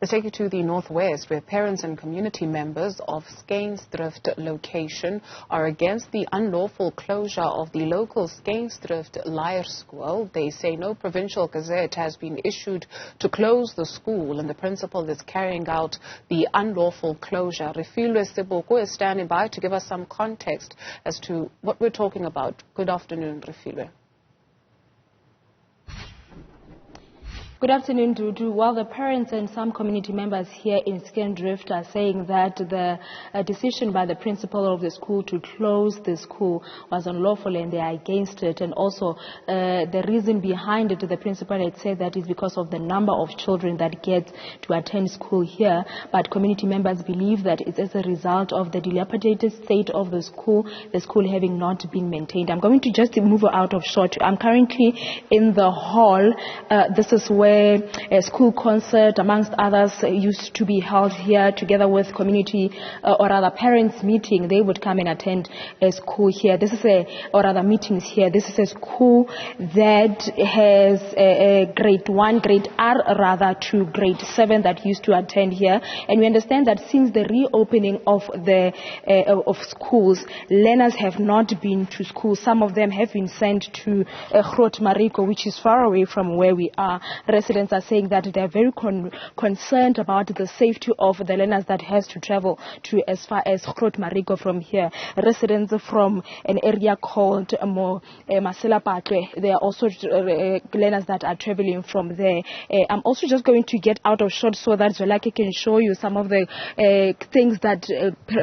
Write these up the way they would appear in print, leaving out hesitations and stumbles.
Let's take you to the northwest, where parents and community members of Skuinsdrift location are against the unlawful closure of the local Skuinsdrift Laer School. They say no provincial gazette has been issued to close the school, and the principal is carrying out the unlawful closure. Refiloe Seboko is standing by to give us some context as to what we're talking about. Good afternoon, Refiloe. Good afternoon, Dudu. While the parents and some community members here in Skuinsdrift are saying that the decision by the principal of the school to close the school was unlawful and they are against it, and also the reason behind it, the principal had said that is because of the number of children that get to attend school here, but community members believe that it's as a result of the dilapidated state of the school having not been maintained. I'm going to just move out of shot. I'm currently in the hall. This is where a school concert, amongst others, used to be held here together with community or other parents meeting. They would come and attend a school here. Meetings here. This is a school that has a grade 1, grade R rather, to grade 7 that used to attend here. And we understand that since the reopening of of schools, learners have not been to school. Some of them have been sent to Mariko, which is far away from where we are. Residents are saying that they are very concerned about the safety of the learners that has to travel to as far as Mariko from here. Residents from an area called Masela Patwe, they are also learners that are traveling from there. I'm also just going to get out of shot so that Zolaki can show you some of the things that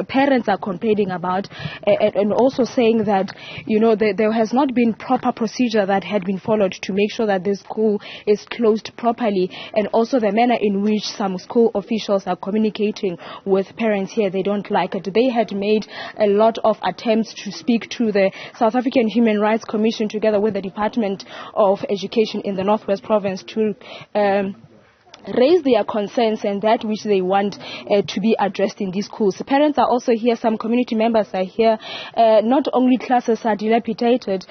parents are complaining about, and also saying that, you know, there has not been proper procedure that had been followed to make sure that the school is closed properly, and also the manner in which some school officials are communicating with parents here, they don't like it. They had made a lot of attempts to speak to the South African Human Rights Commission together with the Department of Education in the Northwest Province to raise their concerns and that which they want to be addressed in these schools. The parents are also here, some community members are here. Not only classes are dilapidated,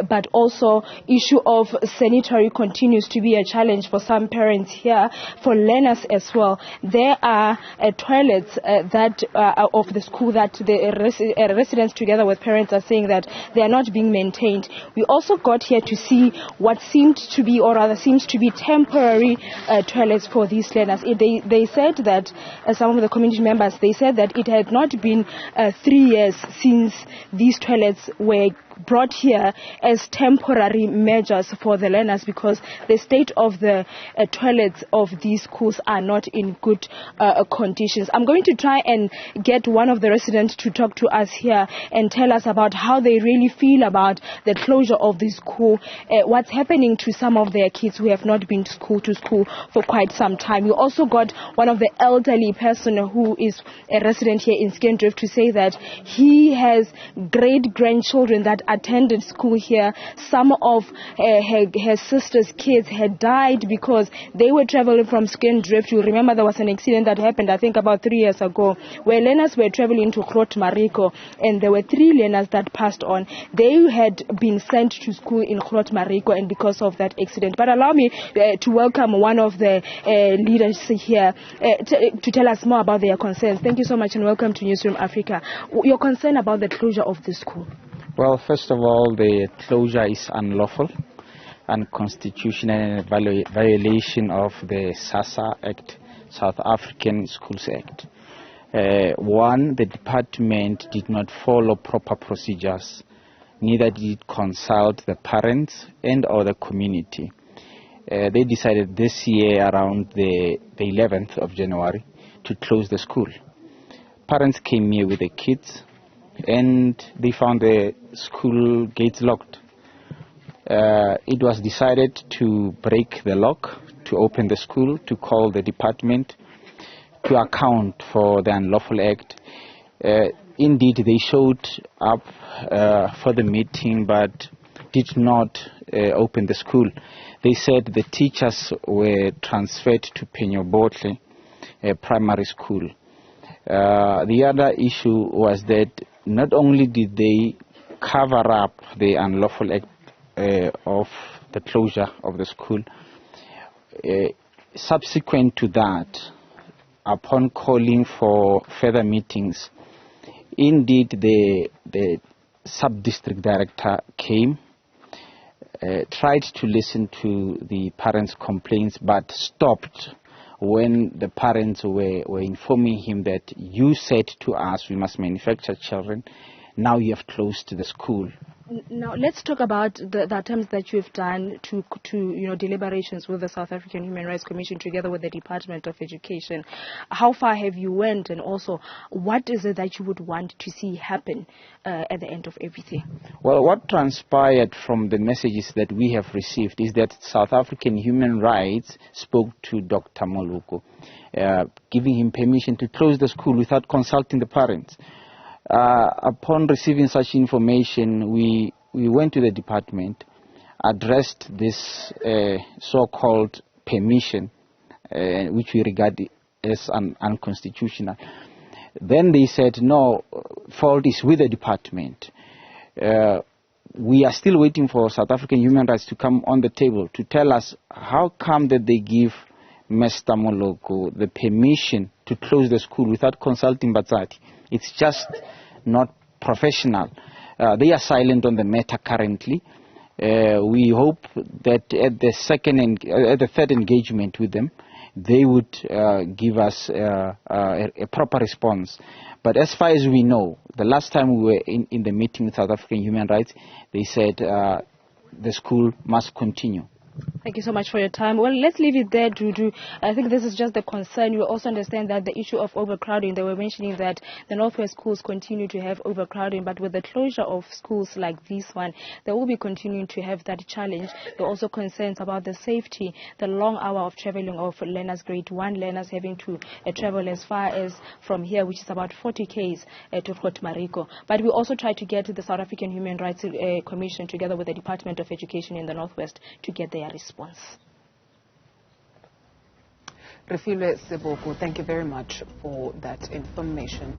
but also issue of sanitary continues to be a challenge for some parents here, for learners as well. There are toilets that of the school that the residents together with parents are saying that they are not being maintained. We also got here to see what seemed to be, or rather seems to be, temporary toilets for these learners. They said that, some of the community members, they said that it had not been 3 years since these toilets were brought here as temporary measures for the learners, because the state of the toilets of these schools are not in good conditions. I'm going to try and get one of the residents to talk to us here and tell us about how they really feel about the closure of this school, what's happening to some of their kids who have not been to school for quite some time. We also got one of the elderly person who is a resident here in Skuinsdrift to say that he has great-grandchildren that attended school here. Some of her sister's kids had died because they were traveling from Skuinsdrift. You remember there was an accident that happened, I think, about 3 years ago, where learners were traveling to Mariko, and there were 3 learners that passed on. They had been sent to school in Mariko, and because of that accident. But allow me to welcome one of the leaders here to tell us more about their concerns. Thank you so much and welcome to Newzroom Afrika. Your concern about the closure of the school? Well, first of all, the closure is unlawful, unconstitutional, and a violation of the SASA Act, South African Schools Act. One, the department did not follow proper procedures, neither did it consult the parents and or the community. They decided this year around the 11th of January to close the school. Parents came here with the kids and they found the school gates locked. It was decided to break the lock, to open the school, to call the department to account for the unlawful act. Indeed, they showed up for the meeting but did not open the school. They said the teachers were transferred to Penyobotle primary school. The other issue was that not only did they cover up the unlawful act of the closure of the school, subsequent to that, upon calling for further meetings, indeed the sub-district director came, tried to listen to the parents' complaints, but stopped when the parents were informing him that you said to us we must manufacture children, now you have closed the school. Now, let's talk about the attempts that you've done to deliberations with the South African Human Rights Commission together with the Department of Education. How far have you went, and also what is it that you would want to see happen at the end of everything? Well, what transpired from the messages that we have received is that South African Human Rights spoke to Dr. Moluko, giving him permission to close the school without consulting the parents. Upon receiving such information, we went to the department, addressed this so-called permission, which we regard as unconstitutional. Then they said, no, fault is with the department. We are still waiting for South African Human Rights to come on the table to tell us how come that they give Mr. Moloko the permission to close the school without consulting Batsati. It's just not professional. They are silent on the matter currently. We hope that at the third engagement with them, they would give us a proper response. But as far as we know, the last time we were in the meeting with South African Human Rights, they said the school must continue. Thank you so much for your time. Well, let's leave it there, Dudu. I think this is just the concern. You also understand that the issue of overcrowding, they were mentioning that the Northwest schools continue to have overcrowding, but with the closure of schools like this one, they will be continuing to have that challenge. There are also concerns about the safety, the long hour of traveling of learners, grade 1 learners having to travel as far as from here, which is about 40 km to Fort Mariko. But we also try to get the South African Human Rights Commission together with the Department of Education in the Northwest to get their response. Refiloe, Seboko, thank you very much for that information.